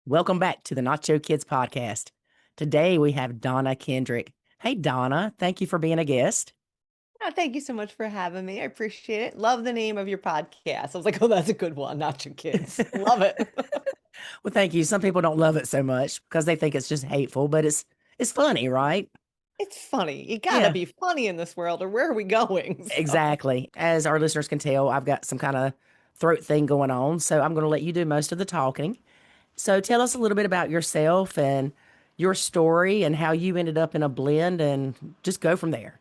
Welcome back to the Nacho Kids Podcast. Today we have Donna Kendrick. Hey, Donna, thank you for being a guest. Oh, thank you so much for having me. I appreciate it. Love the name of your podcast. I was like, oh, that's a good one. Not your kids. Love it. Well, thank you. Some people don't love it so much because they think it's just hateful, but it's funny, right? It's funny. You gotta Yeah, be funny in this world, or where are we going? So, exactly. As our listeners can tell, I've got some kind of throat thing going on, so I'm going to let you do most of the talking. So tell us a little bit about yourself and your story and how you ended up in a blend and just go from there.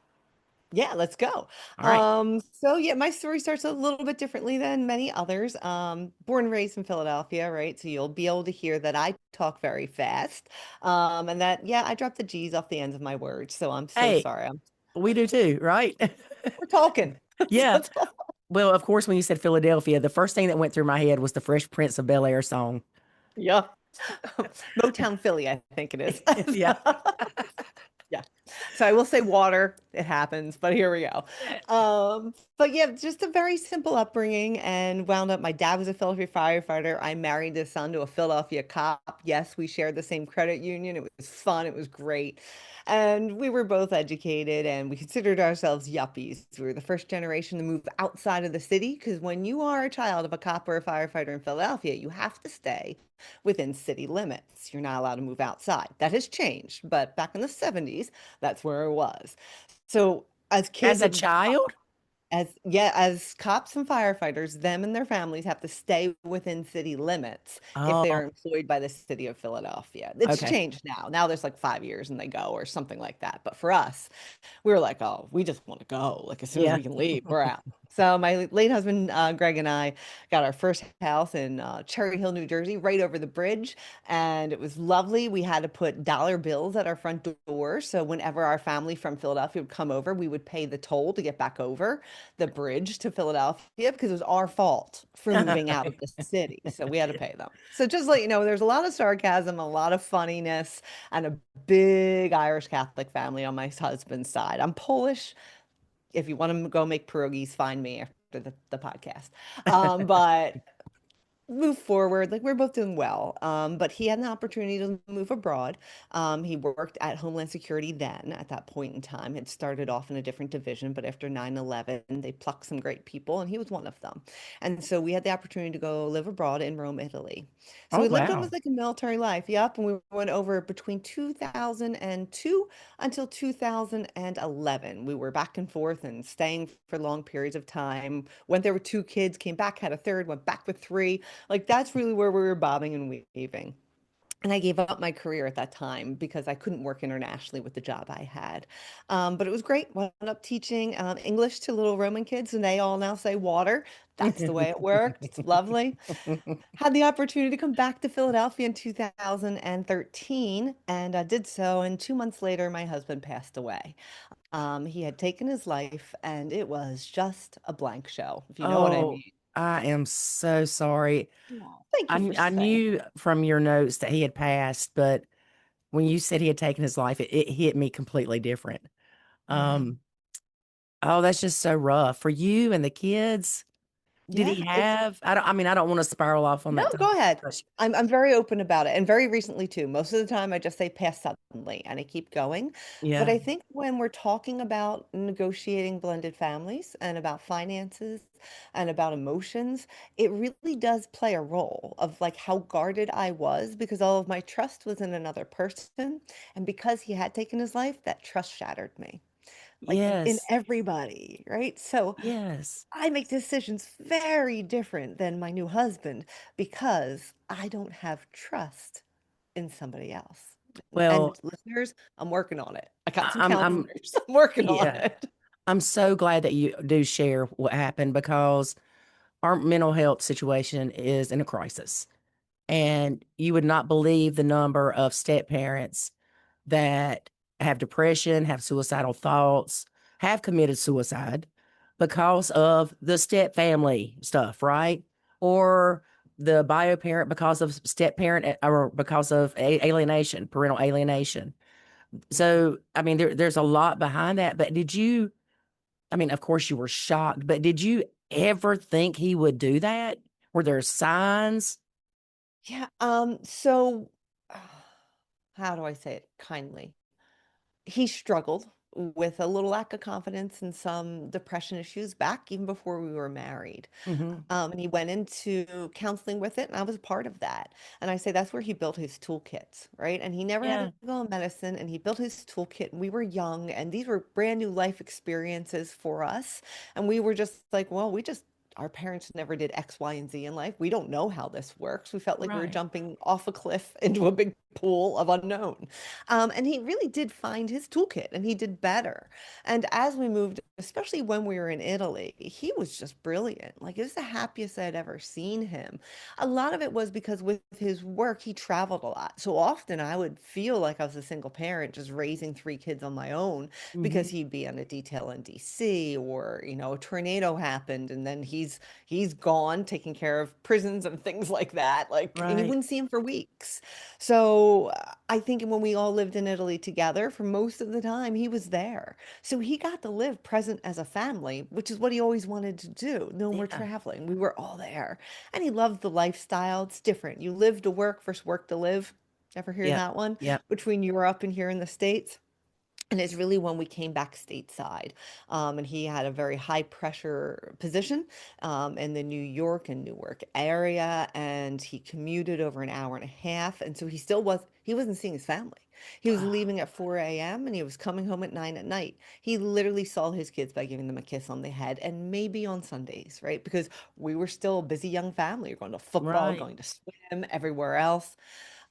yeah, let's go. All right. My story starts a little bit differently than many others. Born and raised in Philadelphia, right? So you'll be able to hear that I talk very fast. And that, yeah, I drop the G's off the ends of my words. So I'm so Hey, sorry. we do too, right? We're talking. Yeah. That's all. Well, of course, when you said Philadelphia, the first thing that went through my head was the Fresh Prince of Bel-Air song. Yeah. Motown Philly, I think it is. Yeah. Yeah. So I will say water, it happens, but here we go. But yeah, just a very simple upbringing and wound up. My dad was a Philadelphia firefighter. I married his son to a Philadelphia cop. Yes, we shared the same credit union. It was fun. It was great. And we were both educated and we considered ourselves yuppies. We were the first generation to move outside of the city because when you are a child of a cop or a firefighter in Philadelphia, you have to stay within city limits. You're not allowed to move outside. That has changed, but back in the 70s, that's where it was. So as As kids a of child? as cops and firefighters, them and their families have to stay within city limits if they Oh, are employed by the city of Philadelphia. It's okay. changed now. Now there's like 5 years and they go or something like that. But for us, we were like, oh, we just want to go. Like as soon as Yeah. we can leave, we're out. So my late husband Greg and I got our first house in Cherry Hill, New Jersey, right over the bridge, and it was lovely. We had to put dollar bills at our front door, so whenever our family from Philadelphia would come over, we would pay the toll to get back over the bridge to Philadelphia because it was our fault for moving out of the city. So we had to pay them. So just let you know, there's a lot of sarcasm, a lot of funniness, and a big Irish Catholic family on my husband's side. I'm Polish. If you want to go make pierogies, find me after the podcast. But move forward. Like we're both doing well. But he had an opportunity to move abroad. He worked at Homeland Security then at that point in time. Had started off in a different division, but after 9/11, they plucked some great people, and he was one of them. And so we had the opportunity to go live abroad in Rome, Italy. So Oh, we lived wow. almost like a military life. Yep. And we went over between 2002 until 2011. We were back and forth and staying for long periods of time. Went there with two kids, came back, had a third, went back with three. Like that's really where we were bobbing and weaving. And I gave up my career at that time because I couldn't work internationally with the job I had. But it was great. Wound up teaching English to little Roman kids, and they all now say water. That's the way it worked. It's lovely. Had the opportunity to come back to Philadelphia in 2013 and I did so. And 2 months later, my husband passed away. He had taken his life, and it was just a blank show, if you know what I Oh, mean. I am so sorry. Oh, thank you for I saying. knew from your notes that he had passed, but when you said he had taken his life, it hit me completely different. Yeah. Um, oh, that's just so rough for you and the kids. Did Yeah, he it's have, I mean, I don't want to spiral off on no, that go topic, ahead. but I'm very open about it and very recently too. Most of the time I just say pass suddenly and I keep going. But yeah. I think when we're talking about negotiating blended families and about finances and about emotions, it really does play a role of like how guarded I was because all of my trust was in another person. And because he had taken his life, that trust shattered me like in Yes. everybody, right? So Yes. I make decisions very different than my new husband because I don't have trust in somebody else. And Well, listeners, I'm working on it. I got some I'm, counselors. I'm working on yeah, it. I'm so glad that you do share what happened because our mental health situation is in a crisis. And you would not believe the number of step parents that have depression, have suicidal thoughts, have committed suicide because of the step family stuff, right? Or the bio parent because of step parent or because of alienation, parental alienation. So, I mean, there's a lot behind that. But did you, I mean, of course you were shocked, but did you ever think he would do that? Were there signs? Yeah. So how do I say it kindly? He struggled with a little lack of confidence and some depression issues back even before we were married. Hmm. And he went into counseling with it, and I was part of that. And I say that's where he built his toolkits, right? And he never had Yeah. to go on medicine, and he built his toolkit, and we were young, and these were brand new life experiences for us. And we were just like, well, our parents never did X, Y, and Z in life. We don't know how this works. We felt like we were Right. jumping off a cliff into a big pool of unknown. And he really did find his toolkit and he did better. And as we moved, especially when we were in Italy, he was just brilliant. Like it was the happiest I'd ever seen him. A lot of it was because with his work, he traveled a lot. So often I would feel like I was a single parent just raising three kids on my own because Hmm. he'd be on a detail in DC or, a tornado happened and then he's gone taking care of prisons and things like that. Like, and you Right. wouldn't see him for weeks. So I think when we all lived in Italy together, for most of the time, he was there. So he got to live present as a family, which is what he always wanted to do. No more Yeah. traveling. We were all there. And he loved the lifestyle. It's different. You live to work versus work to live. Ever hear Yep. that one? Yep. Between Europe and here in the States? And it's really when we came back stateside. And he had a very high pressure position in the New York and Newark area. And he commuted over an hour and a half. And so he wasn't seeing his family. He was Oh, leaving at 4 a.m. and he was coming home at 9 at night. He literally saw his kids by giving them a kiss on the head and maybe on Sundays, right? Because we were still a busy young family. We're going to football, right. going to swim, everywhere else.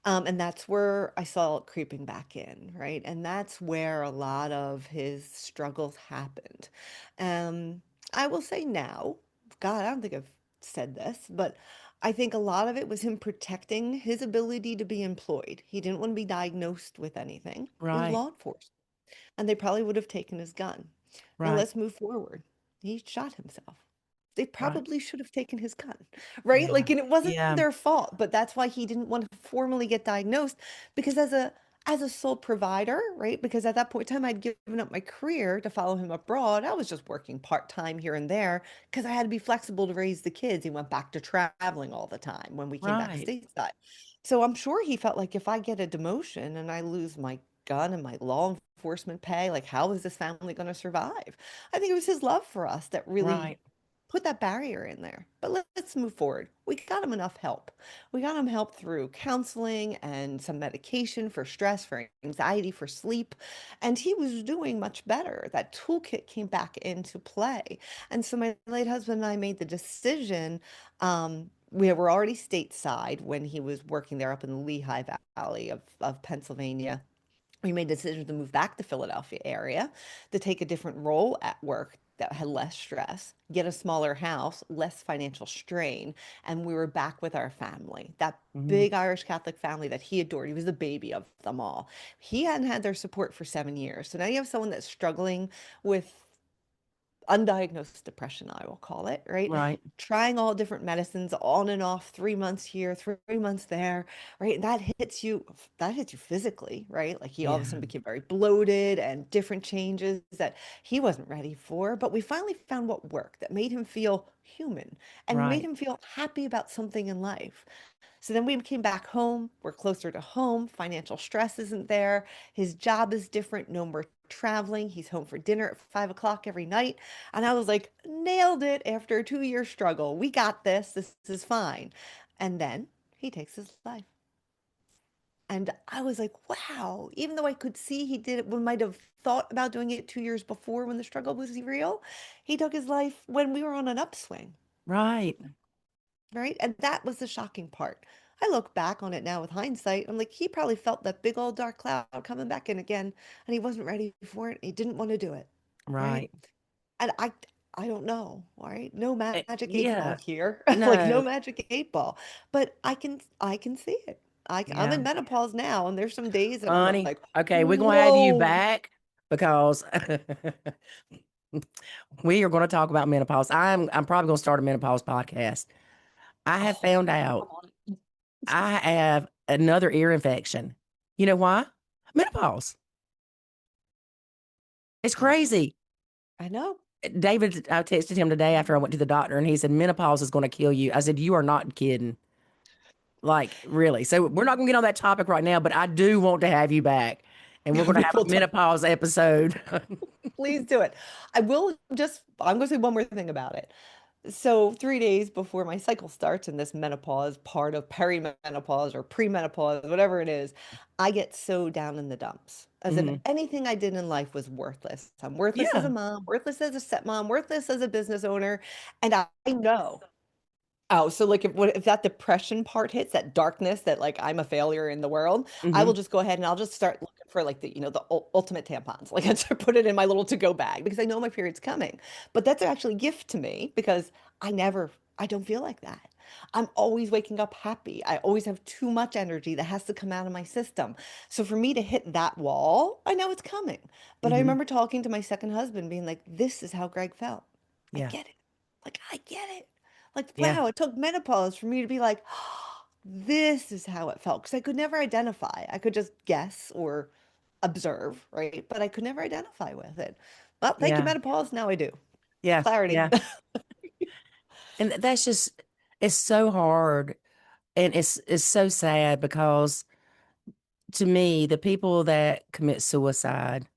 And that's where I saw it creeping back in, right? And that's where a lot of his struggles happened. Um, I will say now, God, I don't think I've said this, but I think a lot of it was him protecting his ability to be employed. He didn't want to be diagnosed with anything. It was Right. law enforcement, and they probably would have taken his gun. Now Right. let's move forward. He shot himself. They Right. probably should have taken his gun, right? Yeah. Like, and it wasn't Yeah. their fault, but that's why he didn't want to formally get diagnosed because as a sole provider, right? Because at that point in time, I'd given up my career to follow him abroad. I was just working part-time here and there because I had to be flexible to raise the kids. He went back to traveling all the time when we came back Right. stateside. So I'm sure he felt like if I get a demotion and I lose my gun and my law enforcement pay, like how is this family going to survive? I think it was his love for us that really Right. put that barrier in there. But let's move forward. We got him enough help. We got him help through counseling and some medication for stress, for anxiety, for sleep. And he was doing much better. That toolkit came back into play. And so my late husband and I made the decision. We were already stateside when he was working there up in the Lehigh Valley of Pennsylvania. We made the decision to move back to Philadelphia area to take a different role at work that had less stress, get a smaller house, less financial strain, and we were back with our family. That Hmm. big Irish Catholic family that he adored. He was the baby of them all. He hadn't had their support for 7 years. So now you have someone that's struggling with undiagnosed depression, I will call it, right? Right. Trying all different medicines on and off, 3 months here, 3 months there, right? That hits you physically, right? Like he all of a Yeah. sudden became very bloated and different changes that he wasn't ready for. But we finally found what worked that made him feel human and made Right. him feel happy about something in life. So then we came back home. We're closer to home. Financial stress isn't there. His job is different. No more traveling. He's home for dinner at 5 o'clock every night. And I was like, nailed it after a 2 year struggle. We got this. This is fine. And then he takes his life. And I was like, wow, even though I could see he did it, we might have thought about doing it 2 years before when the struggle was real, he took his life when we were on an upswing. Right. Right? And that was the shocking part. I look back on it now with hindsight. I'm like, he probably felt that big old dark cloud coming back in again, and he wasn't ready for it. He didn't want to do it. Right? Right. And I don't know. All right. No magic eight ball Yeah. here. Like no No. magic eight ball. But I can see it. I'm Yeah. in menopause now, and there's some days that I'm Honey. like, Okay, we're gonna have you whoa. back because we are going to talk about menopause. I'm probably going to start a menopause podcast. I have Oh, found I'm out on it. I have another ear infection. You know why? Menopause. It's Yeah, crazy. I know. David, I texted him today after I went to the doctor and he said, menopause is going to kill you. I said, you are not kidding. Like, really. So we're not going to get on that topic right now, but I do want to have you back. And we're going to have We'll a talk. menopause episode. Please do it. I'm going to say one more thing about it. So 3 days before my cycle starts in this menopause, part of perimenopause or premenopause, whatever it is, I get so down in the dumps as if Mhm. anything I did in life was worthless. I'm worthless as a Yeah. mom, worthless as a stepmom, worthless as a business owner. And I know. Oh, so like if that depression part hits, that darkness that like I'm a failure in the world, I Hmm. will just go ahead and I'll just start looking for like the ultimate tampons. Like I just put it in my little to-go bag because I know my period's coming. But that's actually a gift to me because I don't feel like that. I'm always waking up happy. I always have too much energy that has to come out of my system. So for me to hit that wall, I know it's coming. But I Hmm. remember talking to my second husband being like, this is how Greg felt. I Yeah. get it. Like I get it. Like, Yeah. wow, it took menopause for me to be like, this is how it felt. Because I could never identify. I could just guess or observe, right? But I could never identify with it. Well, thank you, Yeah. menopause. Now I do. Yeah. Clarity. Yeah. And that's just, it's so hard. And it's so sad because to me, the people that commit suicide,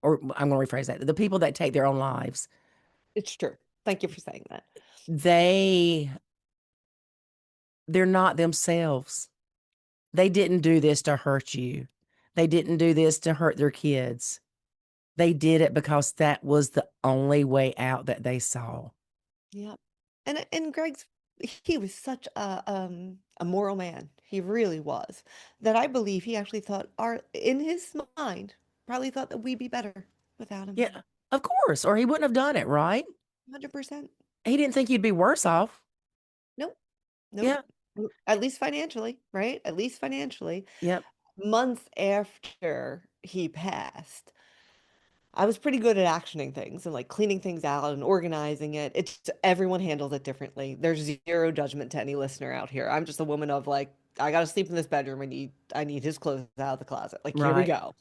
or I'm going to rephrase that, the people that take their own lives, It's true. Thank you for saying that. they they're not themselves. They didn't do this to hurt you. They didn't do this to hurt their kids. They did it because that was the only way out that they saw. Yeah. And Greg's he was such a moral man. He really was. That I believe he actually thought our in his mind probably thought that we'd be better without him. Yeah, of course, or he wouldn't have done it, right? 100%. He didn't think you'd be worse off. Nope. Nope. Yeah. At least financially, right? At least financially. Yep. Months after he passed, I was pretty good at actioning things and like cleaning things out and organizing it. It's everyone handles it differently. There's zero judgment to any listener out here. I'm just a woman of like, I gotta sleep in this bedroom. I need his clothes out of the closet. Like, here we Right. go.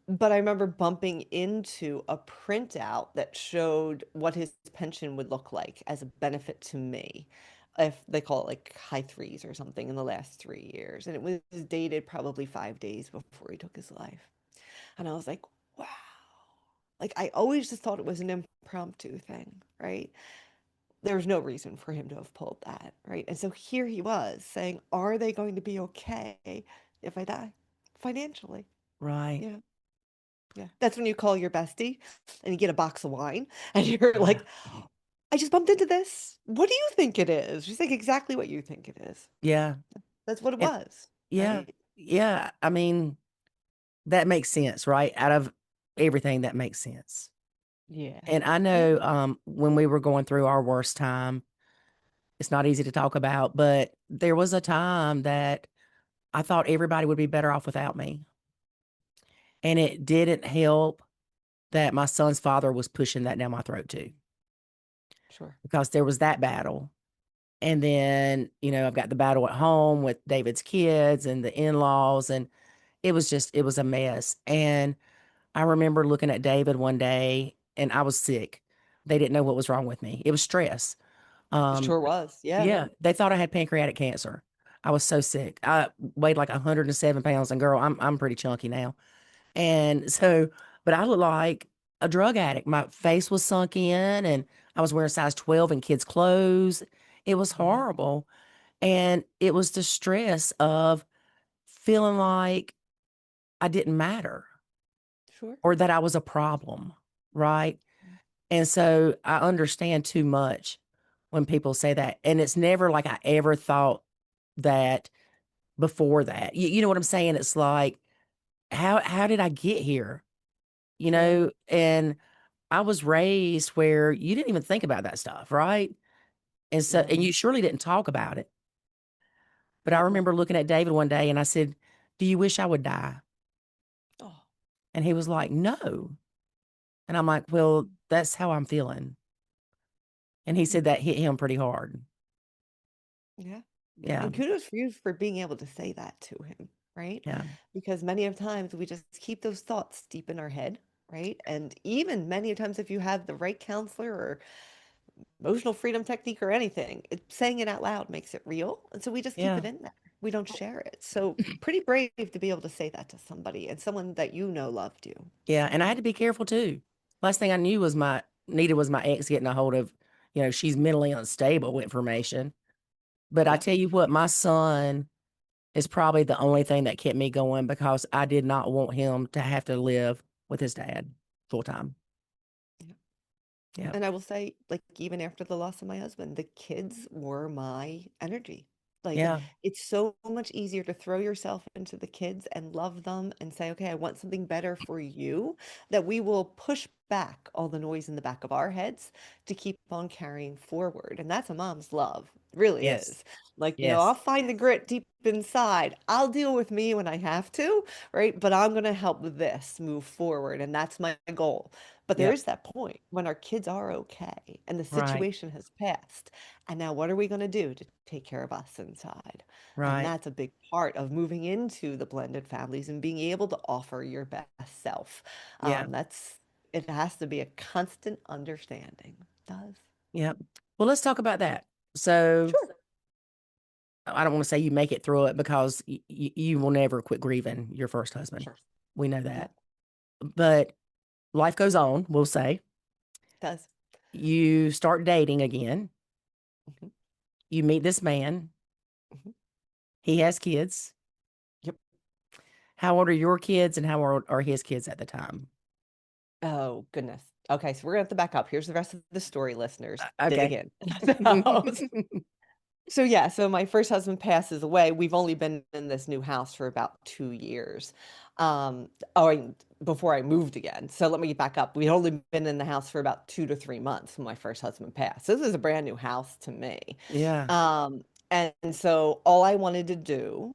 But I remember bumping into a printout that showed what his pension would look like as a benefit to me, if they call it like high threes or something in the last 3 years. And it was dated probably 5 days before he took his life. And I was like, wow. Like I always just thought it was an impromptu thing, right? There was no reason for him to have pulled that, right? And so here he was saying, are they going to be okay if I die financially? Right. Yeah. Yeah. That's when you call your bestie and you get a box of wine and you're Yeah. like, I just bumped into this. What do you think it is? She's like, exactly what you think it is. Yeah. That's what it And was, yeah. right? Yeah. I mean, that makes sense, right? Out of everything that makes sense. Yeah. And I Yeah. know when we were going through our worst time, it's not easy to talk about, but there was a time that I thought everybody would be better off without me. And it didn't help that my son's father was pushing that down my throat too, Sure. because there was that battle. And then, I've got the battle at home with David's kids and the in laws. And it was a mess. And I remember looking at David one day and I was sick. They didn't know what was wrong with me. It was stress. It Um, sure was. Yeah. yeah, they thought I had pancreatic cancer. I was so sick. I weighed like 107 pounds, and girl, I'm pretty chunky now. And so, but I looked like a drug addict. My face was sunk in, and I was wearing size 12 in kids' clothes. It was Yeah. horrible. And it was the stress of feeling like I didn't matter Sure. or that I was a problem. Right. And so I understand too much when people say that. And it's never like I ever thought that before that. You know what I'm saying? It's like, how did I get here? Sure. And I was raised where you didn't even think about that stuff, right? And so, and No. you surely didn't talk about it. But I Mm-mm. remember looking at David one day and I said, "Do you wish I would die?" Oh. And he was like, "No." And I'm like, "Well, that's how I'm feeling." And he said Mm. that hit him pretty hard. Yeah. Yeah. And kudos for you for being able to say that to him, right? Yeah. Because many of times we just keep those thoughts deep in our head, right? And even many of times if you have the right counselor or emotional freedom technique or anything. Saying it out loud makes it real. And so we just keep Yeah. it in there. We don't share it. So pretty brave to be able to say that to somebody and someone that you know loved you. Yeah. And I had to be careful too. Last thing I knew was my needed was my ex getting a hold of, she's mentally unstable information. But I Yep. tell you what, my son is probably the only thing that kept me going because I did not want him to have to live with his dad full time. Yeah. And I will say, like, even after the loss of my husband, the kids were my energy. Like, Yeah. it's so much easier to throw yourself into the kids and love them and say, okay, I want something better for you, that we will push back all the noise in the back of our heads to keep on carrying forward. And that's a mom's love, really Yes. is. Like, I'll Yes. find the grit deep inside. I'll deal with me when I have to, right? But I'm going to help this move forward. And that's my goal. But there Yep. is that point when our kids are okay and the Right. situation has passed. And now what are we going to do to take care of us inside? And Right. that's a big part of moving into the blended families and being able to offer your best self. Yeah. It has to be a constant understanding. It does. Yep. Well, let's talk about that. So Sure. I don't want to say you make it through it because you will never quit grieving your first husband. Sure. We know Yeah, that. But life goes on, we'll say. it does. You start dating again. Mhm, You meet this man. mhm. He has kids. Yep. How old are your kids and how old are his kids at the time? Oh, goodness. Okay, so we're going to have to back up. Here's the rest of the story, listeners. Dig Okay. in. So yeah, so my first husband passes away. We've only been in this new house for about 2 years. Um, oh, before I moved again. So let me back up. We'd only been in the house for about 2 to 3 months when my first husband passed. So this is a brand new house to me. Yeah. And so all I wanted to do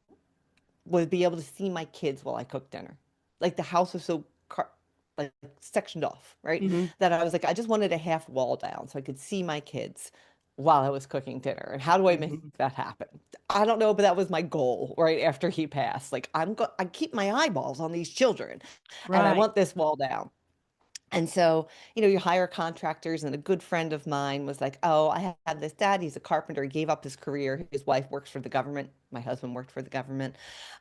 was be able to see my kids while I cooked dinner. Like the house was so like sectioned off, right? Hmm. That I was like, I just wanted a half wall down so I could see my kids while I was cooking dinner. And how do I make Hmm. that happen? I don't know, but that was my goal right after he passed. Like I keep my eyeballs on these children and I Right. want this wall down. And so, you hire contractors, and a good friend of mine was like, "Oh, I have this dad. He's a carpenter. He gave up his career. His wife works for the government. My husband worked for the government.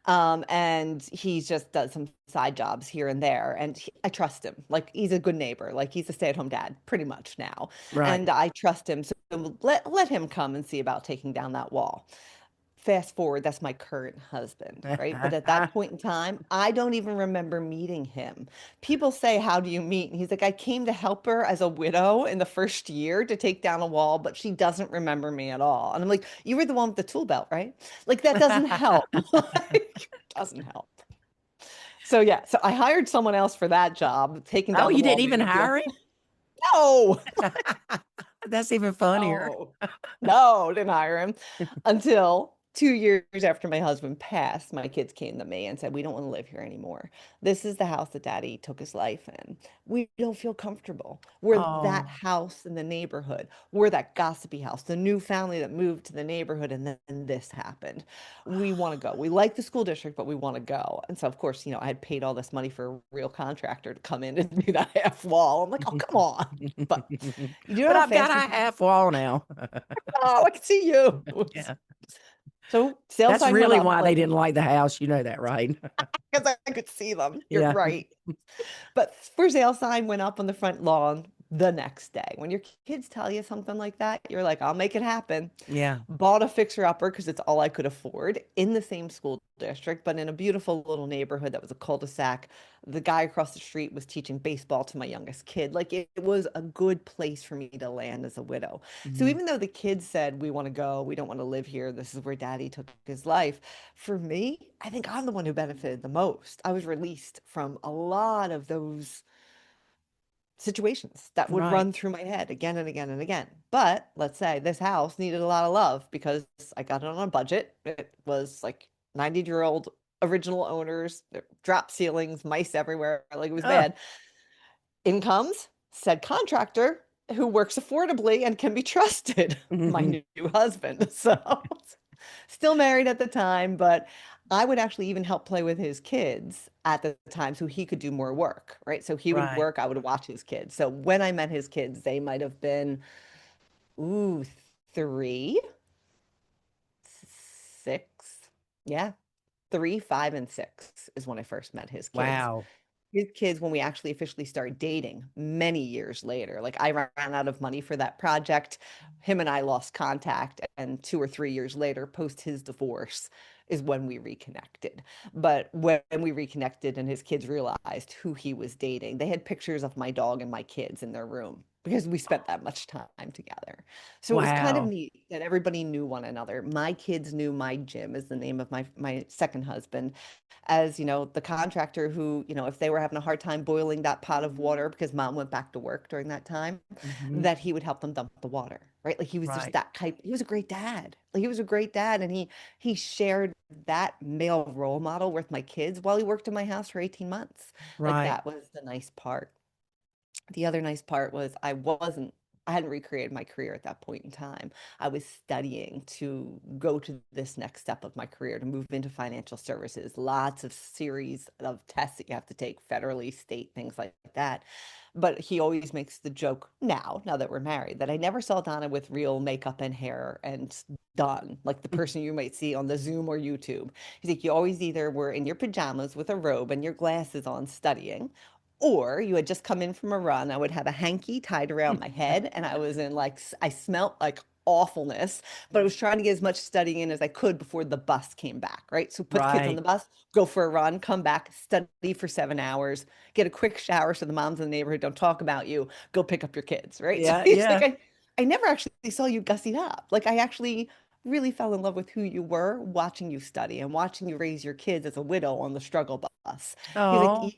And he just does some side jobs here and there. And I trust him. Like, he's a good neighbor. Like, he's a stay-at-home dad pretty much now. Right. And I trust him. So let him come and see about taking down that wall. Fast forward, that's my current husband, right? But at that point in time, I don't even remember meeting him. People say, how do you meet? And he's like, I came to help her as a widow in the first year to take down a wall, but she doesn't remember me at all. And I'm like, you were the one with the tool belt, right? Like, that doesn't help. Like, doesn't help. So yeah, so I hired someone else for that job. Taking Oh, down the you didn't wall made even me feel, hire him? no, That's even funnier. no, no, didn't hire him until 2 years after my husband passed. My kids came to me and said, we don't want to live here anymore. This is the house that daddy took his life in. We don't feel comfortable. We're that Oh, house in the neighborhood. We're that gossipy house, the new family that moved to the neighborhood, and then this happened. We want to go. We like the school district, but we want to go. And so, of course, I had paid all this money for a real contractor to come in and do that half wall. I'm like, oh, come on. But you do know but how I've got fast you a can. half wall now. Oh, I can see you. Yeah. So sales That's sign went really up why they like didn't like the house. You know that, right? because I could see them. You're Yeah. right. But for sale sign went up on the front lawn the next day. When your kids tell you something like that, you're like, I'll make it happen. Yeah. Bought a fixer-upper because it's all I could afford in the same school district, but in a beautiful little neighborhood that was a cul-de-sac. The guy across the street was teaching baseball to my youngest kid. Like it was a good place for me to land as a widow. So Mhm. even though the kids said, we want to go, we don't want to live here, this is where daddy took his life, for me, I think I'm the one who benefited the most. I was released from a lot of those situations that would Right. run through my head again and again and again. But let's say this house needed a lot of love because I got it on a budget. It was like 90-year-old original owners, drop ceilings, mice everywhere. Like it was Oh. bad. In comes said contractor who works affordably and can be trusted, my Mhm. new husband. So still married at the time, but I would actually even help play with his kids at the time so he could do more work, right? So he would Right. work, I would watch his kids. So when I met his kids, they might have been Ooh, three, six. Yeah, three, five, and six is when I first met his kids. Wow. His kids, when we actually officially started dating many years later, like I ran out of money for that project. Him and I lost contact. And 2 or 3 years later, post his divorce, is when we reconnected. But when we reconnected and his kids realized who he was dating, they had pictures of my dog and my kids in their room because we spent that much time together. So it was kind of Wow. neat that everybody knew one another. My kids knew my Jim is the name of my second husband, as the contractor who, if they were having a hard time boiling that pot of water because mom went back to work during that time, Hmm. that he would help them dump the water, right? Like he was just Right. that type. He was a great dad. Like he was a great dad, and he shared that male role model with my kids while he worked in my house for 18 months. Like Right. that was the nice part. The other nice part was I hadn't recreated my career at that point in time. I was studying to go to this next step of my career to move into financial services. Lots of series of tests that you have to take federally, state, things like that. But he always makes the joke now that we're married, that I never saw Donna with real makeup and hair and done, like the person you might see on the Zoom or YouTube. He's like, you always either were in your pajamas with a robe and your glasses on studying, or you had just come in from a run. I would have a hanky tied around my head, and I was in like, I smelt like awfulness, but I was trying to get as much studying in as I could before the bus came back, right? So put the kids on Right. the bus, go for a run, come back, study for 7 hours, get a quick shower so the moms in the neighborhood don't talk about you, go pick up your kids, right? So Yeah. he's like, Yeah. I never actually saw you gussied up. Like I actually really fell in love with who you were watching you study and watching you raise your kids as a widow on the struggle bus. He's like, Oh,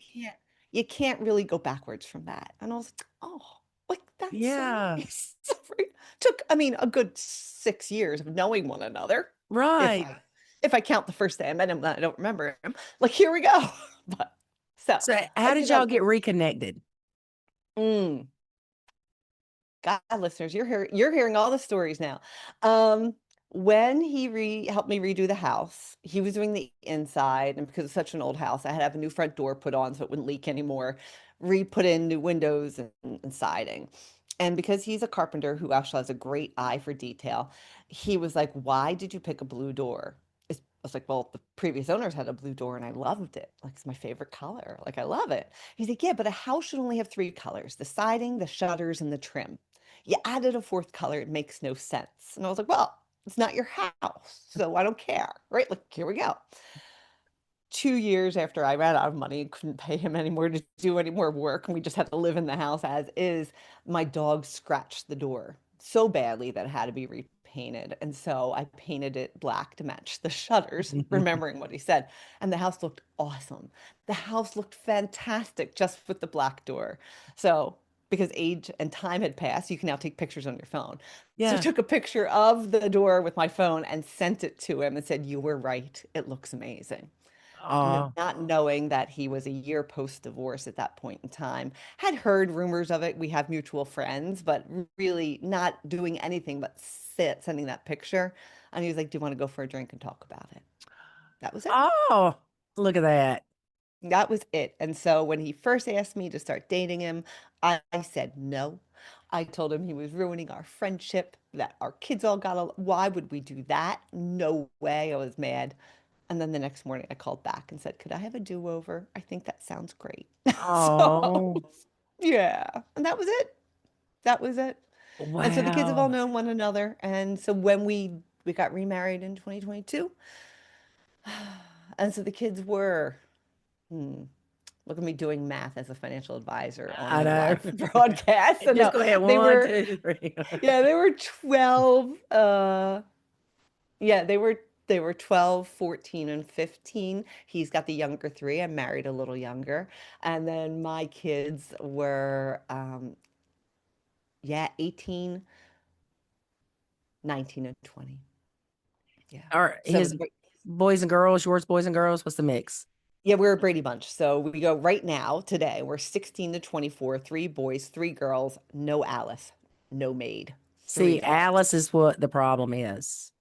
you can't really go backwards from that. And I was like, oh, like that's so yeah. nice. Took, I mean, a good 6 years of knowing one another. If Right. I count the first day I met him, I don't remember him. Like, here we go. But so So, I how say did y'all that. get reconnected? Mm, God, listeners, you're hearing all the stories now. Um, when he helped me redo the house, he was doing the inside, and because it's such an old house, I had to have a new front door put on so it wouldn't leak anymore, re-put in new windows and siding. And because he's a carpenter who actually has a great eye for detail, he was like, "Why did you pick a blue door?" I was like, "Well, the previous owners had a blue door and I loved it. Like, it's my favorite color. Like, I love it." He's like, "Yeah, but a house should only have three colors: the siding, the shutters, and the trim. You added a fourth color, it makes no sense." And I was like, well, it's not your house, so I don't care, right? Like, here we go. 2 years after I ran out of money and couldn't pay him anymore to do any more work, and we just had to live in the house as is, my dog scratched the door so badly that it had to be repainted. And so I painted it black to match the shutters, remembering what he said. And the house looked awesome. The house looked fantastic just with the black door. So, because age and time had passed, you can now take pictures on your phone. So I Yeah. took a picture of the door with my phone and sent it to him and said, "You were right. It looks amazing." Oh, Not knowing that he was a year post-divorce at that point in time. Had heard rumors of it. We have mutual friends, but really not doing anything but sending that picture. And he was like, "Do you want to go for a drink and talk about it?" That was it. oh, look at that. That was it. And so when he first asked me to start dating him, I said no. I told him he was ruining our friendship, that our kids all got why would we do that? No way. I was mad. And then the next morning I called back and said, "Could I have a do-over? I think that sounds great." So, Oh, yeah. And that was it. That was it. And so the kids have all wow. known one another. And so when we got remarried in 2022, and so the kids were, hmm, look at me doing math as a financial advisor on I a know. live broadcast. So Just no, go ahead. they One, were, 2, 3. yeah, they were 12. Yeah, they were 12, 14, and 15. He's got the younger three. I'm married a little younger. And then my kids were yeah, 18, 19, and 20. Yeah. All right. So His boys and girls, yours, boys and girls. What's the mix? yeah, we're a Brady Bunch. So we go right now, today, we're 16 to 24, three boys, three girls, no Alice, no maid, three See, daughters. Alice is what the problem is.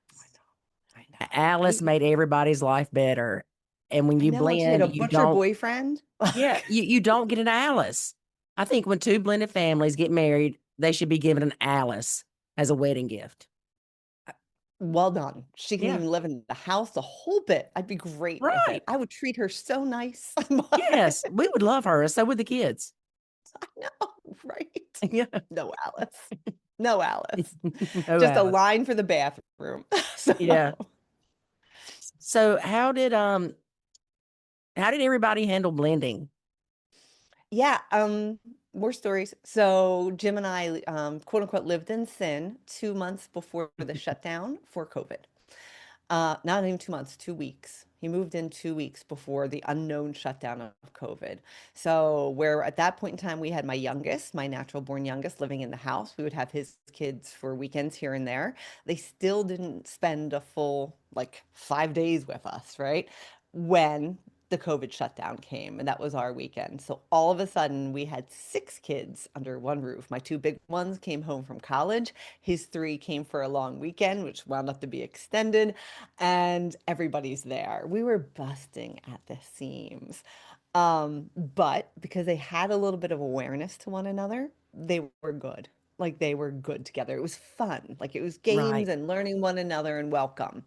I know. I Alice know. made everybody's life better. And when I you know, and she had blend, a you butcher don't, boyfriend. yeah, you don't get an Alice. I think when two blended families get married, they should be given an Alice. as a wedding gift. Well done. She can Yeah. even live in the house a whole bit. I'd be great with it. Right. I would treat her so nice. Yes. We would love her. So would the kids. I know, right? Yeah. No, Alice. No, Alice. Oh, Just a Alice. line for the bathroom. So Yeah. So how did everybody handle blending? yeah, more stories. So Jim and I, quote unquote, lived in sin 2 months before the shutdown for COVID. Not even 2 months, 2 weeks. He moved in 2 weeks before the unknown shutdown of COVID. So, where at that point in time, we had my youngest, my natural born youngest, living in the house. We would have his kids for weekends here and there. They still didn't spend a full like 5 days with us, right? When the COVID shutdown came, and that was our weekend. So all of a sudden, we had 6 kids under one roof. My two big ones came home from college. His three came for a long weekend, which wound up to be extended, and everybody's there. We were busting at the seams. But because they had a little bit of awareness to one another, they were good. Like they were good together. It was fun. Like it was games Right. and learning one another and welcome.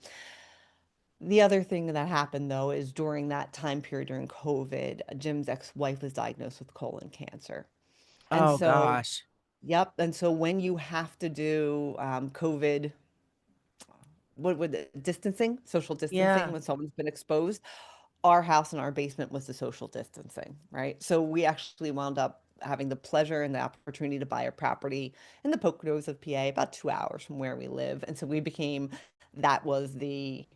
The other thing that happened though is during that time period during COVID, Jim's ex-wife was diagnosed with colon cancer. And Oh so, gosh. yep. And so when you have to do COVID, what would distancing, social distancing Yeah. when someone's been exposed, our house and our basement was the social distancing, right? So we actually wound up having the pleasure and the opportunity to buy a property in the Poconos of PA, about 2 hours from where we live. And so we became, that was the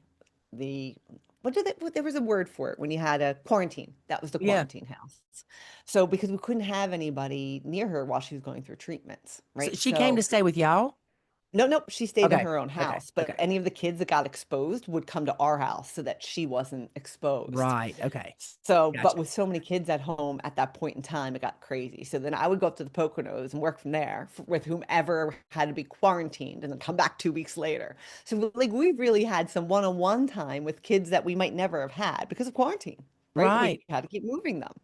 what did it, there was a word for it when you had a quarantine. That was the Yeah. quarantine house. So because we couldn't have anybody near her while she was going through treatments, So right? she came to So stay with y'all? no, no, she stayed in Okay. her own Okay. house, but Okay. any of the kids that got exposed would come to our house so that she wasn't exposed. Right. Okay. So, but Gotcha. with so many kids at home at that point in time, it got crazy. So then I would go up to the Poconos and work from there with whomever had to be quarantined and then come back 2 weeks later. So, like, we really had some one-on-one time with kids that we might never have had because of quarantine, right? Right. We had to keep moving them.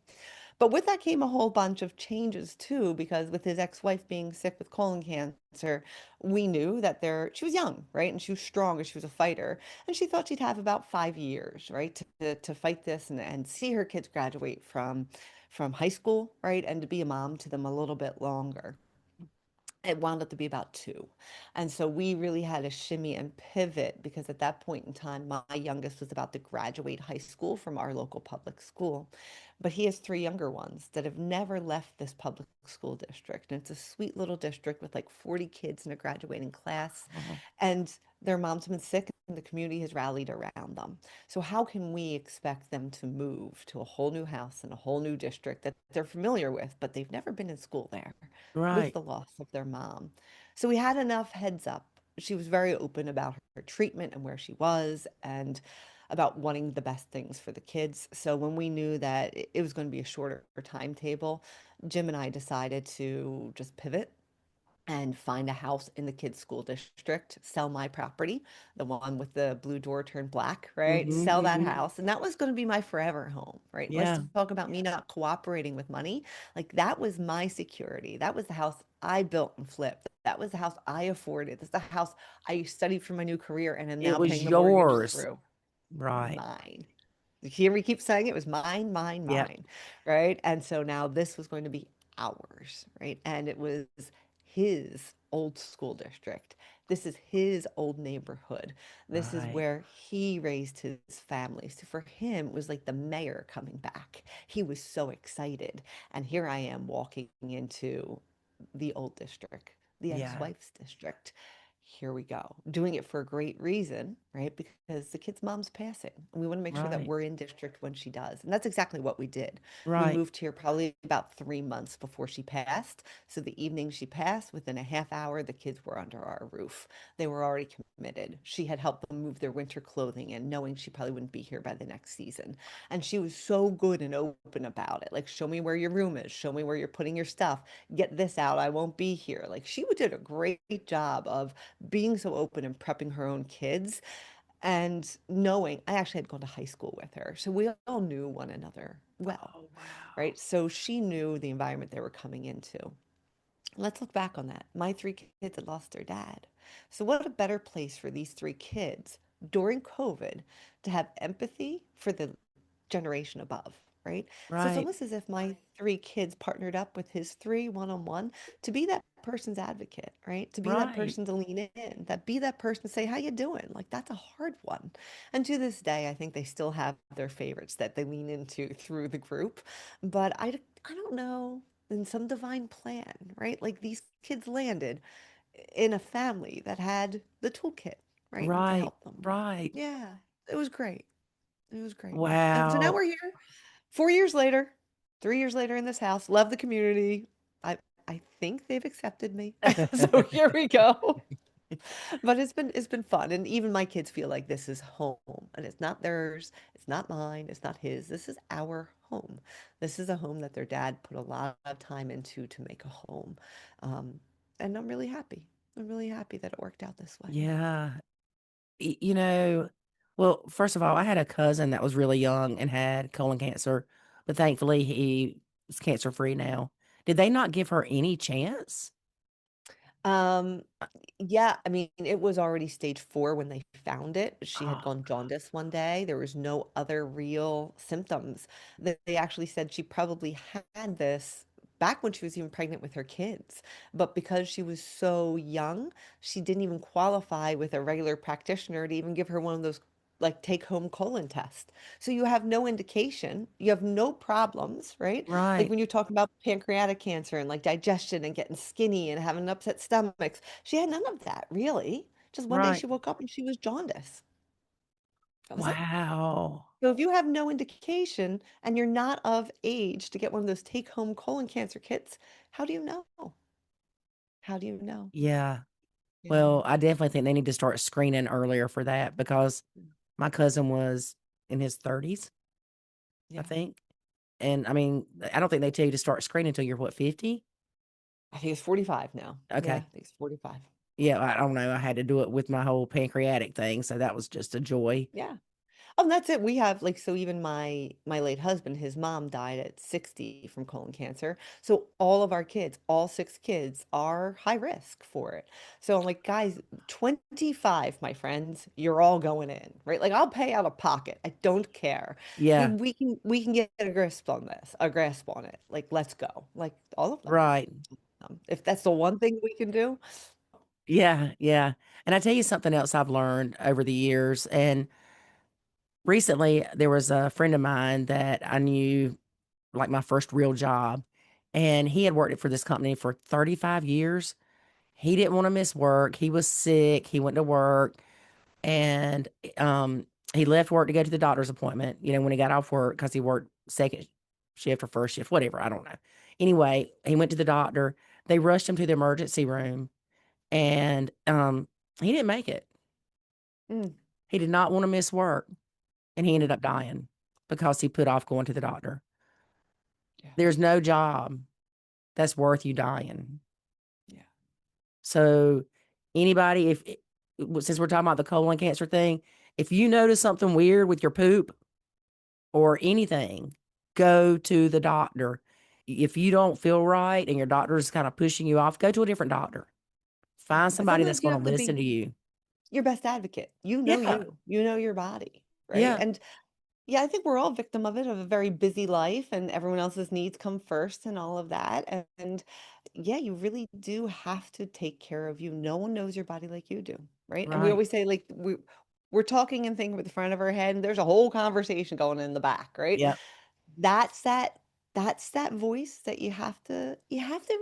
But with that came a whole bunch of changes too, because with his ex-wife being sick with colon cancer, we knew that she was young, right? And she was strong and she was a fighter. And she thought she'd have about 5 years, right, to fight this and see her kids graduate from high school, right? And to be a mom to them a little bit longer. It wound up to be about 2. And so we really had to shimmy and pivot because at that point in time, my youngest was about to graduate high school from our local public school. But he has 3 younger ones that have never left this public school district. And it's a sweet little district with like 40 kids in a graduating class. Oh, And their moms have been sick and the community has rallied around them. So how can we expect them to move to a whole new house in a whole new district that they're familiar with, but they've never been in school there? With right. the loss of their mom. So we had enough heads up. She was very open about her treatment and where she was and about wanting the best things for the kids. So when we knew that it was going to be a shorter timetable, Jim and I decided to just pivot and find a house in the kids' school district, sell my property, the one with the blue door turned black, right? Hmm. Sell that Hmm. house. And that was going to be my forever home, right? Let's Yeah. talk about me not cooperating with money. Like that was my security. That was the house I built and flipped. That was the house I afforded. That's the house I studied for my new career and am It now was paying the mortgage yours. through. Right. Mine. You hear me keep saying it was mine, mine, Yep. mine, right? And so now this was going to be ours, right? And it was his old school district. This is his old neighborhood. This is Right. where he raised his family. So for him, it was like the mayor coming back. He was so excited. And here I am walking into the old district, the Yeah. ex-wife's district. Here we go. Doing it for a great reason, right? Because the kid's mom's passing. And we want to make sure that Right. we're in district when she does. And that's exactly what we did. We Right. moved here probably about 3 months before she passed. So the evening she passed, within a half hour, the kids were under our roof. They were already committed. She had helped them move their winter clothing in, knowing she probably wouldn't be here by the next season. And she was so good and open about it. Like, show me where your room is. Show me where you're putting your stuff. Get this out. I won't be here. Like, she did a great job of being so open and prepping her own kids and knowing I actually had gone to high school with her. So we all knew one another well, Oh wow. right? So she knew the environment they were coming into. Let's look back on that. My three kids had lost their dad. So, what a better place for these three kids during COVID to have empathy for the generation above, right? So, it's Right. almost as if my three kids partnered up with his three one on one to be that person's advocate, right? To be that Right. person to lean in, that be that person to say, "How you doing?" Like, that's a hard one. And to this day, I think they still have their favorites that they lean into through the group. But I don't know, in some divine plan, right? Like these kids landed in a family that had the toolkit, right? And to Right. help them. Right. Yeah, it was great. It was great. And so now Wow. we're here 4 years later, 3 years later in this house, love the community. I I think they've accepted me. So here we go. But it's been fun. And even my kids feel like this is home. And it's not theirs, it's not mine, it's not his. This is our home. This is a home that their dad put a lot of time into to make a home. Um, and I'm really happy. I'm really happy that it worked out this way. Yeah. You know, well, first of all, I had a cousin that was really young and had colon cancer, but thankfully he is cancer free now. Did they not give her any chance? Um, yeah, I mean, it was already stage 4 when they found it. She had Oh, gone jaundice one day. There was no other real symptoms. They actually said she probably had this back when she was even pregnant with her kids. But because she was so young, she didn't even qualify with a regular practitioner to even give her one of those like take home colon tests. So you have no indication, you have no problems, right? Like right, when you talk about pancreatic cancer and like digestion and getting skinny and having upset stomachs, she had none of that, really. Just one day right. she woke up and she was jaundice. That was it. Wow. So if you have no indication and you're not of age to get one of those take-home colon cancer kits, how do you know? How do you know? Yeah. Yeah. Well, I definitely think they need to start screening earlier for that because my cousin was in his 30s, I Yeah. think. And I mean, I don't think they tell you to start screening until you're what, 50? I think it's 45 now. Yeah, I Okay. think it's 45. Yeah, I don't know. I had to do it with my whole pancreatic thing, so that was just a joy. Yeah. Oh, and that's it. We have like so even my late husband, his mom died at 60 from colon cancer. So all of our kids, all 6 kids are high risk for it. So I'm like, guys, 25, my friends, you're all going in, right? Like I'll pay out of pocket. I don't care. Yeah, We can get a grasp on this, a grasp on it. Like let's go. Like all of them. right. If that's the one thing we can do. Yeah, yeah. And I tell you something else I've learned over the years. And recently, there was a friend of mine that I knew, like my first real job, and he had worked for this company for 35 years. He didn't want to miss work. He was sick. He went to work and um, he left work to go to the doctor's appointment, when he got off work because he worked second shift or first shift, whatever. I don't know. Anyway, he went to the doctor. They rushed him to the emergency room and he didn't make it. Mm, He did not want to miss work and he ended mm, up dying because he put off going to the doctor. yeah, There's no job that's worth you dying. yeah. So, anybody, if since we're talking about the colon cancer thing, if you notice something weird with your poop or anything, go to the doctor. If you don't feel right and your doctor is kind of pushing you off, go to a different doctor. Yeah. Find And somebody that's sometimes you going to have to listen be to you. your best advocate. Yeah. You know your body, right? Yeah. And yeah, I think we're all victim of it, of a very busy life, and everyone else's needs come first and all of that. And yeah, you really do have to take care of you. No one knows your body like you do, right? And we Right. always say like we're talking and thinking with the front of our head, and there's a whole conversation going in the back, right? Yep. that's that that's that voice that you have to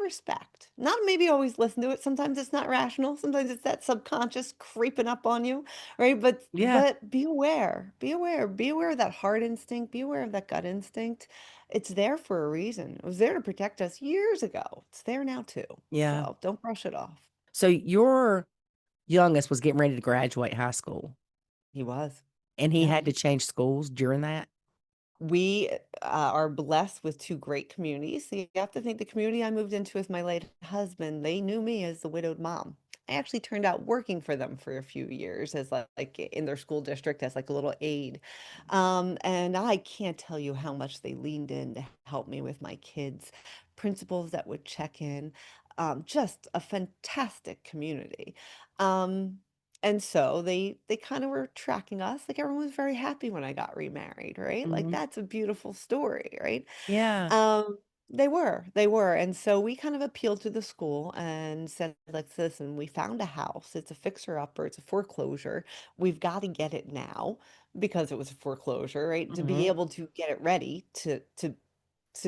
respect. Not maybe always listen to it. Sometimes it's not rational. Sometimes it's that subconscious creeping up on you, right? But Yeah. but be aware. Be aware. Be aware of that heart instinct. Be aware of that gut instinct. It's there for a reason. It was there to protect us years ago. It's there now too. Yeah. So don't brush it off. So your youngest was getting ready to graduate high school He was. and he Yeah. had to change schools during that. We are blessed with 2 great communities. So you have to think the community I moved into with my late husband, they knew me as the widowed mom. I actually turned out working for them for a few years as like in their school district as like a little aide. And I can't tell you how much they leaned in to help me with my kids, principals that would check in. just a fantastic community. Um, and so they kind of were tracking us. Like everyone was very happy when I got remarried, right? Like Mhm. that's a beautiful story, right? Yeah. Um, they were. And so we kind of appealed to the school and said, let's listen, we found a house. It's a fixer-upper, it's a foreclosure. We've got to get it now because it was a foreclosure, right? To be Mhm. able to get it ready to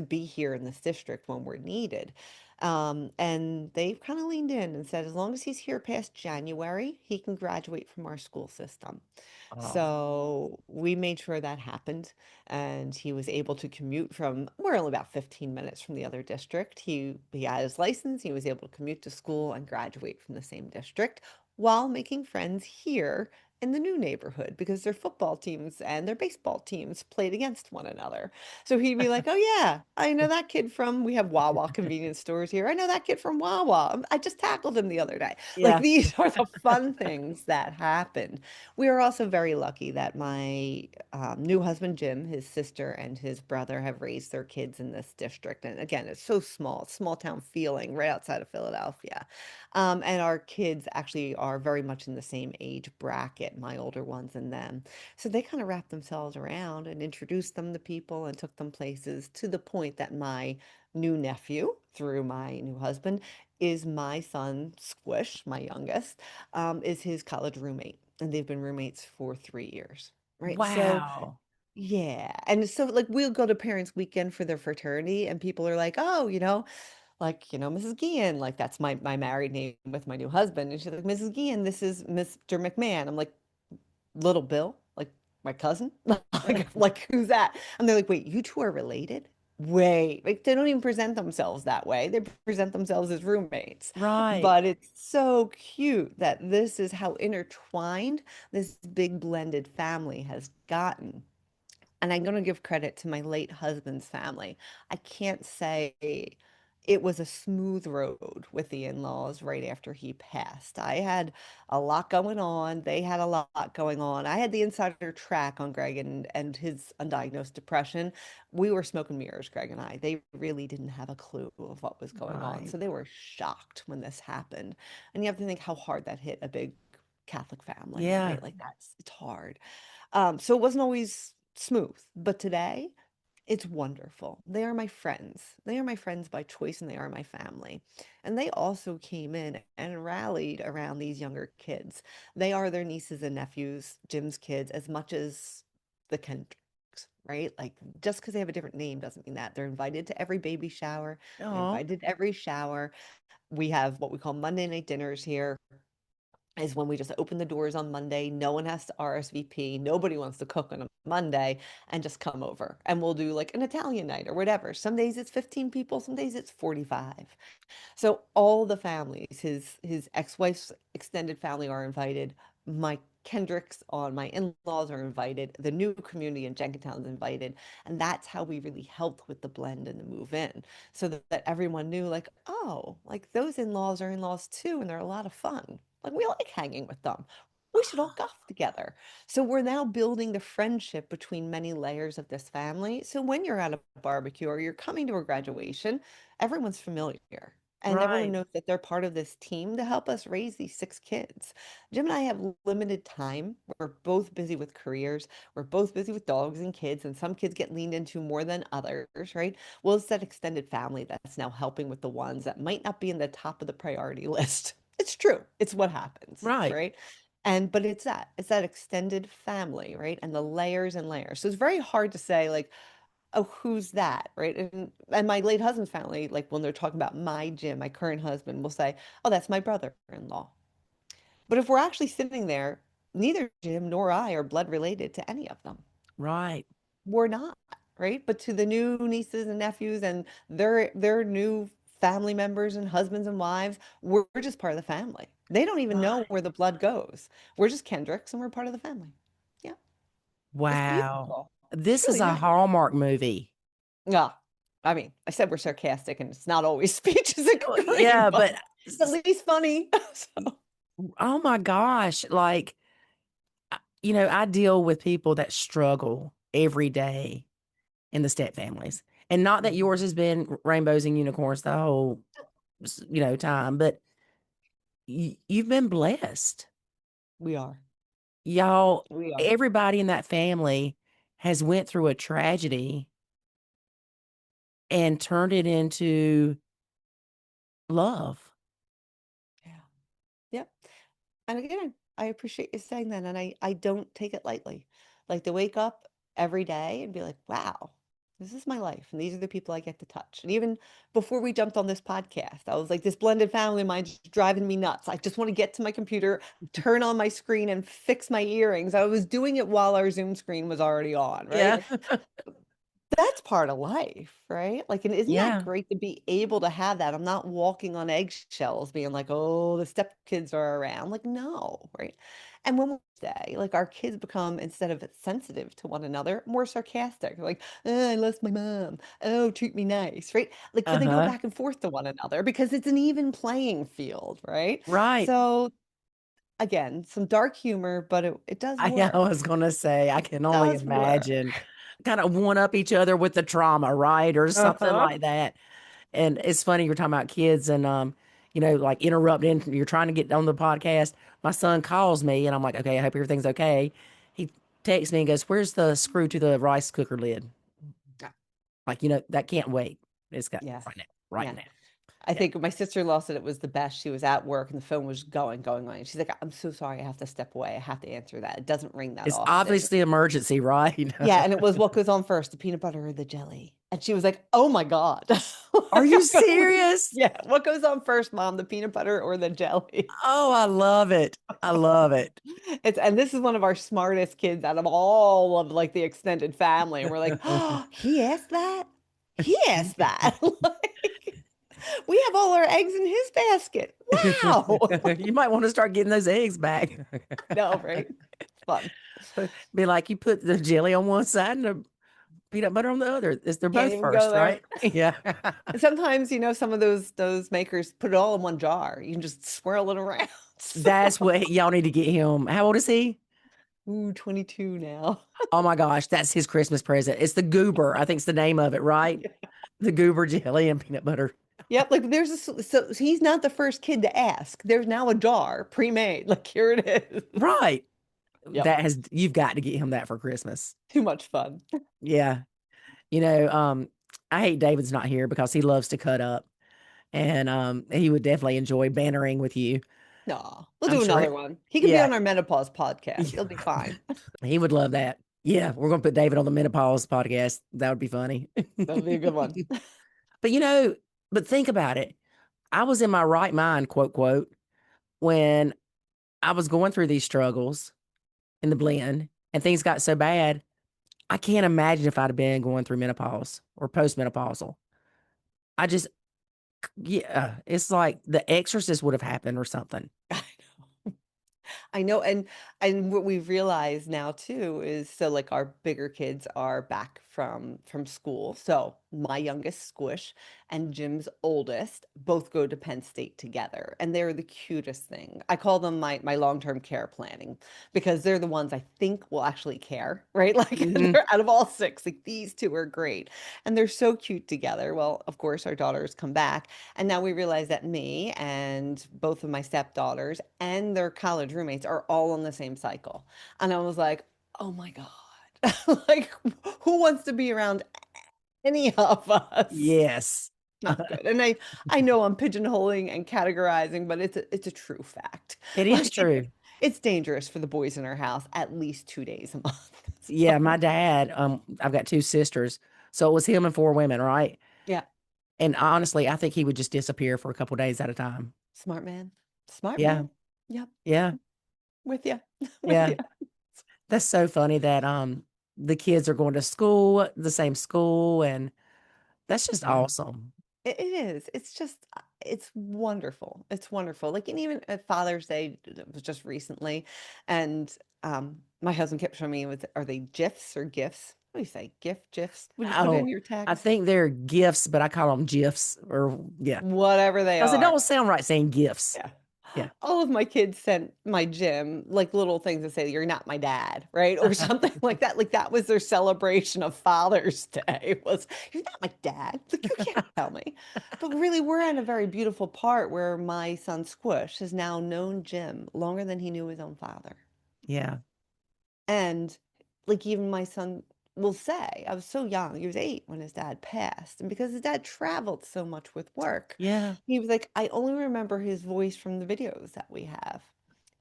be here in this district when we're needed. And they kind of leaned in and said, as long as he's here past January, he can graduate from our school system. Oh, So we made sure that happened, and he was able to commute from, we're only about 15 minutes from the other district. He had his license, he was able to commute to school and graduate from the same district while making friends here in the new neighborhood because their football teams and their baseball teams played against one another. So he'd be like, "Oh yeah, I know that kid from we have Wawa convenience stores here. I know that kid from Wawa. I just tackled him the other day." Like yeah. these are the fun things that happened. We are also very lucky that my new husband Jim, his sister, and his brother have raised their kids in this district. And again, it's so small, small town feeling right outside of Philadelphia. And our kids actually are very much in the same age bracket, my older ones and them. So they kind of wrapped themselves around and introduced them to people and took them places to the point that my new nephew, through my new husband, is my son Squish, my youngest, is his college roommate. And they've been roommates for 3 years. Right. So, Wow. yeah. And so, like, we'll go to Parents Weekend for their fraternity, and people are like, oh, like, Mrs. Guillen, like, that's my married name with my new husband. And she's like, Mrs. Guillen, this is Mr. McMahon. I'm like, Little Bill, like my cousin? Like who's that? And they're like, wait, you two are related? Wait, like they don't even present themselves that way. They present themselves as roommates. Right. But it's so cute that this is how intertwined this big blended family has gotten. And I'm going to give credit to my late husband's family. I can't say it was a smooth road with the in-laws right after he passed. I had a lot going on. They had a lot going on. I had the insider track on Greg and his undiagnosed depression. We were smoke and mirrors, Greg and I. They really didn't have a clue of what was going on. Right. So they were shocked when this happened. And you have to think how hard that hit a big Catholic family, Yeah. right? Like it's hard. So it wasn't always smooth, but today it's wonderful. They are my friends. They are my friends by choice and they are my family. And they also came in and rallied around these younger kids. They are their nieces and nephews, Jim's kids, as much as the Kendricks, right? Like just because they have a different name doesn't mean that. They're invited to every baby shower. They're Oh, invited to every shower. We have what we call Monday night dinners here is when we just open the doors on Monday. No one has to RSVP. Nobody wants to cook on a Monday and just come over. And we'll do like an Italian night or whatever. Some days it's 15 people, some days it's 45. So all the families, his ex-wife's extended family are invited. My Kendricks on my in-laws are invited. The new community in Jenkintown is invited. And that's how we really helped with the blend and the move in. So that everyone knew like, oh, like those in-laws are in-laws too, and they're a lot of fun. Like we like hanging with them. We should all golf together. So we're now building the friendship between many layers of this family. So when you're at a barbecue or you're coming to a graduation, everyone's familiar. And everyone right. knows that they're part of this team to help us raise these 6 kids. Jim and I have limited time. We're both busy with careers. We're both busy with dogs and kids, and some kids get leaned into more than others, right? Well, it's that extended family that's now helping with the ones that might not be in the top of the priority list. It's true. It's what happens, Right. right? But it's that extended family, right? And the layers and layers. So it's very hard to say like, oh, who's that, right? And my late husband's family, like when they're talking about my Jim, my current husband, will say, oh, that's my brother-in-law. But if we're actually sitting there, neither Jim nor I are blood related to any of them. Right. We're not, right? But to the new nieces and nephews and their new family members and husbands and wives, we're just part of the family. They don't even know Right. where the blood goes. We're just Kendricks and we're part of the family. Yeah, it's Wow. beautiful. It's This is really a nice. Hallmark movie. Yeah. I mean, I said we're sarcastic and it's not always speeches and Oh, cream, yeah, but but it's at least funny. So, oh my gosh, like I deal with people that struggle every day in the step families. And not that yours mhm. has been rainbows and unicorns the whole time, but you've been blessed. We are. Y'all, We are. everybody in that family has went through a tragedy and turned it into love. Yeah. Yep. And again, I appreciate you saying that. And I don't take it lightly. Like to wake up every day and be like, wow, this is my life. And these are the people I get to touch. And even before we jumped on this podcast, I was like, this blended family of mine just driving me nuts. I just want to get to my computer, turn on my screen and fix my earrings. I was doing it while our Zoom screen was already on, right? Yeah. That's part of life, right? Like, and isn't that Yeah. great to be able to have that? I'm not walking on eggshells being like, oh, the stepkids are around. Like, no, right? And when we say, like, our kids become, instead of sensitive to one another, more sarcastic. Like, oh, I lost my mom. Oh, treat me nice, right? Like, but they go Uh-huh. back and forth to one another because it's an even playing field, right? Right. So, again, some dark humor, but it does I work. was gonna say, I can only Does work. imagine. Kind of one up each other with the trauma, right? Or something Uh-huh. like that. And it's funny you're talking about kids and like interrupting. You're trying to get on the podcast. My son calls me and I'm like, okay, I hope everything's okay. He texts me and goes, "Where's the screw to the rice cooker lid?" Like, that can't wait. It's got Yes. right now. Right Yeah. now. I Yeah. think my sister-in-law said it was the best. She was at work and the phone was going. She's like, I'm so sorry. I have to step away. I have to answer that. It doesn't ring that It's often. obviously emergency, right? Yeah. And it was what goes on first, the peanut butter or the jelly. And she was like, oh my God. Are Like, you serious? yeah. What goes on first, Mom? The peanut butter or the jelly? Oh, I love it. I love it. And this is one of our smartest kids out of all of like the extended family. And we're like, oh, he asked that? He asked that. Like, we have all our eggs in his basket. Wow. You might want to start getting those eggs back. No, right? It's fun. Be like, you put the jelly on one side and the peanut butter on the other. They're Can't both even go first, there. right? Yeah. And sometimes, some of those makers put it all in one jar. You can just swirl it around. That's what y'all need to get him. How old is he? Ooh, 22 now. Oh my gosh, that's his Christmas present. It's the goober. I think it's the name of it, right? The goober jelly and peanut butter. Yep, like so he's not the first kid to ask. There's now a jar pre-made. Like here it is. Right. Yep. You've got to get him that for Christmas. Too much fun. Yeah. You know, um, I hate David's not here because he loves to cut up and he would definitely enjoy bantering with you. No, we'll I'm do sure another it, one. He can be yeah, on our menopause podcast. yeah, He'll be fine. he would love that. Yeah, we're gonna put David on the menopause podcast. That would be funny. That'll be a good one. But but think about it. I was in my right mind, quote, quote, when I was going through these struggles in the blend and things got so bad. I can't imagine if I'd have been going through menopause or postmenopausal. I just, yeah, it's like the exorcist would have happened or something. I know, and what we've realized now too is so like our bigger kids are back from school. So my youngest Squish and Jim's oldest both go to Penn State together, and they're the cutest thing. I call them my long-term care planning because they're the ones I think will actually care, right? Like Hmm. they're out of all six, like these two are great, and they're so cute together. Well, of course, our daughters come back. And now we realize that me and both of my stepdaughters and their college roommates are all on the same cycle. And I was like, oh my God. Like, who wants to be around any of us? Yes, Not good. And I know I'm pigeonholing and categorizing, but it's a true fact. it is Like true. it's dangerous for the boys in our house at least 2 days a month. Yeah, So, my dad, I've got two sisters. So it was him and four women, right? yeah, And honestly, I think he would just disappear for a couple days at a time. smart man. Smart Yeah. man. Yep. Yeah. With you. With Yeah. you. That's so funny that the kids are going to school, the same school, and that's just awesome. It is. It's just, it's wonderful. It's wonderful. Like, and even at Father's Day, it was just recently, and my husband kept showing me are they GIFs or GIFs? What do you say? GIFs? When you put it in Oh, your I text, think they're gifts, but I call them gifs or yeah. whatever they Because it are. don't sound right saying gifts. Yeah. Yeah. All of my kids sent my gym like little things that say, "You're not my dad," right? Or something like that. Like that was their celebration of Father's Day was, "You're not my dad." Like you can't tell me. But really, we're at a very beautiful part where my son Squish has now known Jim longer than he knew his own father. Yeah. And like even my son will say, I was so young, he was 8 when his dad passed. And because his dad traveled so much with work, Yeah. he was like, I only remember his voice from the videos that we have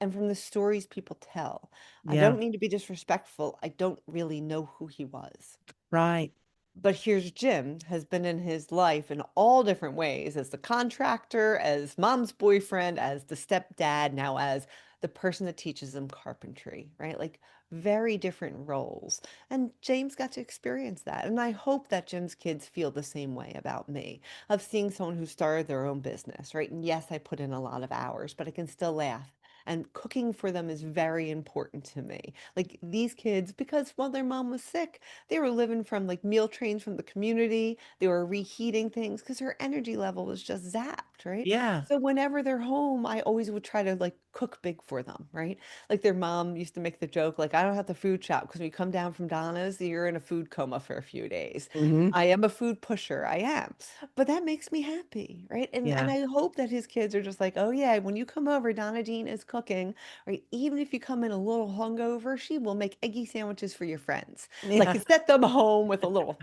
and from the stories people tell. I Yeah. don't mean to be disrespectful. I don't really know who he was. Right. But here's Jim has been in his life in all different ways as the contractor, as mom's boyfriend, as the stepdad, now as the person that teaches him carpentry, right? Like very different roles. And James got to experience that. And I hope that Jim's kids feel the same way about me of seeing someone who started their own business, right? And yes, I put in a lot of hours, but I can still laugh. And cooking for them is very important to me. Like these kids, because while their mom was sick, they were living from like meal trains from the community. They were reheating things because her energy level was just zapped, right? Yeah. So whenever they're home, I always would try to like cook big for them, right? Like their mom used to make the joke, like, I don't have to food shop because when you come down from Donna's, you're in a food coma for a few days. Hmm. I am a food pusher. I am. But that makes me happy, right? And Yeah. I hope that his kids are just like, oh yeah, when you come over, Donna Jean is cooking, right? Even if you come in a little hungover, she will make eggy sandwiches for your friends. Like Yeah. set them home with a little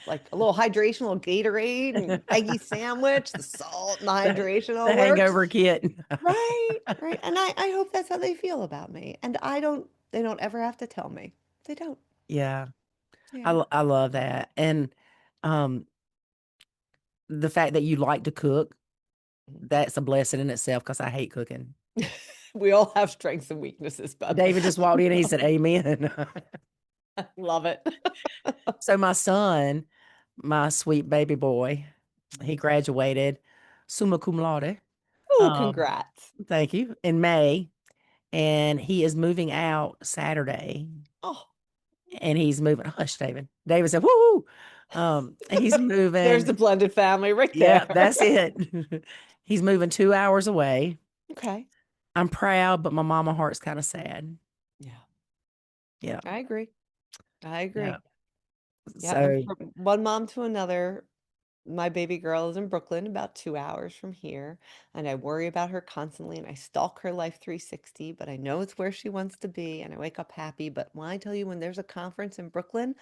hydration, a little Gatorade and eggy sandwich, the salt and the the, hydration the all works. hangover kit. Right, right. And I hope that's how they feel about me. And they don't ever have to tell me. They don't. Yeah. Yeah. I love that. And um the fact that you like to cook, that's a blessing in itself because I hate cooking. We all have strengths and weaknesses, but David just walked in and he said, Amen. love it. So my son, my sweet baby boy, he graduated summa cum laude. Oh, Um, congrats. thank you. In May. And he is moving out Saturday. Oh, And he's moving. Hush, David. David said, woo. He's there's the moving. blended family right Yeah, there. that's it. He's moving 2 hours away. Okay. I'm proud, but my mama heart's kind of sad. Yeah, Yeah. I agree. I Yeah. agree. Yeah, and So from one mom to another, my baby girl is in Brooklyn, about 2 hours from here, and I worry about her constantly and I stalk her life 360, but I know it's where she wants to be and I wake up happy. But when I tell you when there's a conference in Brooklyn,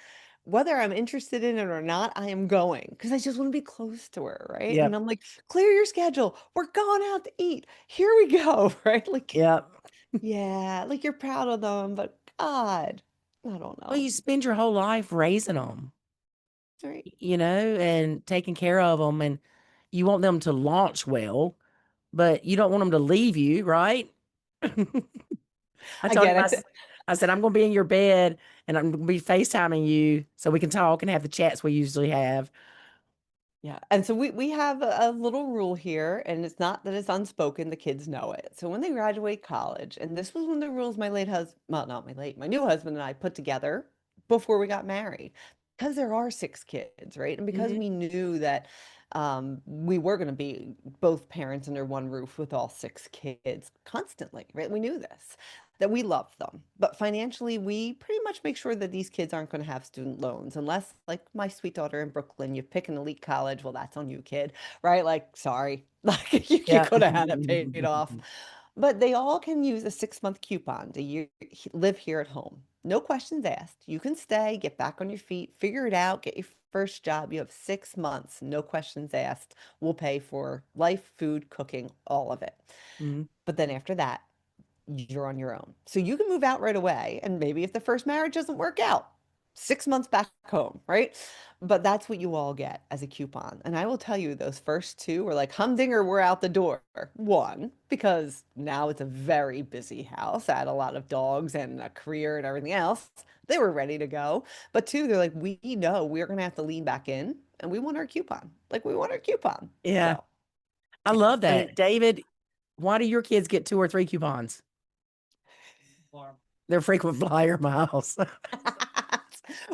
whether I'm interested in it or not, I am going because I just want to be close to her, right? And yep. I'm like, clear your schedule. We're going out to eat. Here we go, right? Like, Yep. yeah, like you're proud of them, but God, I don't Well, know. you spend your whole life raising them, Right. and taking care of them, and you want them to launch well, but you don't want them to leave you, right? I I told him, get it. I said, I'm going to be in your bed and I'm going to be FaceTiming you so we can talk and have the chats we usually have. Yeah. And so we have a little rule here, and it's not that it's unspoken, the kids know it. So when they graduate college, and this was one of the rules my late husband, well, not my late, my new husband and I put together before we got married, because there are 6 kids, right? And because Hmm. we knew that we were going to be both parents under one roof with all 6 kids constantly, right? We knew this, that we love them. But financially, we pretty much make sure that these kids aren't going to have student loans unless, like my sweet daughter in Brooklyn, you pick an elite college. Well, that's on you, kid, right? Like, sorry, like you Yeah. could have had it paid off. But they all can use a 6-month coupon to live here at home. No questions asked. You can stay, get back on your feet, figure it out, get your first job. You have 6 months, no questions asked. We'll pay for life, food, cooking, all of it. Mhm. But then after that, you're on your own. So you can move out right away. And maybe if the first marriage doesn't work out, 6 months back home, right? But that's what you all get as a coupon. And I will tell you, those first two were like humdinger, we're out the door. One, because now it's a very busy house. I had a lot of dogs and a career and everything else. They were ready to go. But two, they're like, we know we're going to have to lean back in and we want our coupon. Like, we want our coupon. Yeah. So, I yeah. love And that. David, why do your kids get 2 or 3 coupons? They're frequent flyer miles.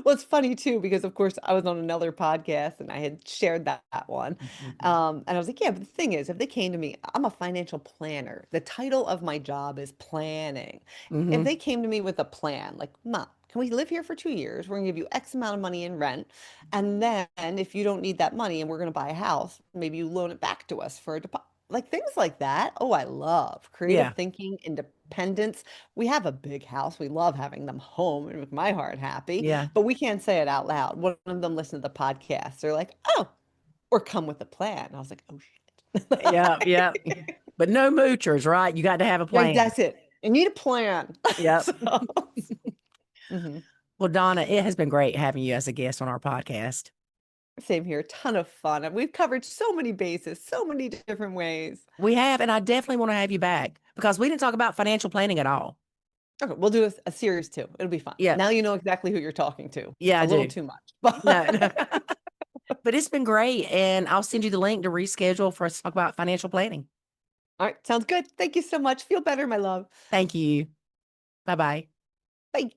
Well, it's funny too, because of course I was on another podcast and I had shared that one. Mhm. And I was like, yeah, but the thing is, if they came to me, I'm a financial planner. The title of my job is planning. If Mhm. they came to me with a plan, like, Mom, can we live here for 2 years? We're gonna give you X amount of money in rent. And then if you don't need that money and we're gonna buy a house, maybe you loan it back to us for a deposit. Like things like that. Oh, I love creative Yeah. thinking, independence. We have a big house. We love having them home and make my heart happy, Yeah. but we can't say it out loud. One of them listened to the podcast. They're like, oh, or come with a plan. I was like, oh Yeah. Yeah. shit. But no moochers, right? You got to have a Right, plan. that's it. You need a plan. Yep. So, mhm. Well, Donna, it has been great having you as a guest on our podcast. Same here. Ton of fun. And we've covered so many bases, so many different ways. We have, and I definitely want to have you back because we didn't talk about financial planning at all. Okay, we'll do a series too. It'll be fun. Yeah. Now you know exactly who you're talking to. Yeah, A I little do. too much, No, no. but But it's been great. And I'll send you the link to reschedule for us to talk about financial planning. all right, sounds good. Thank you so much. Feel better, my love. Thank you. Bye bye. Bye.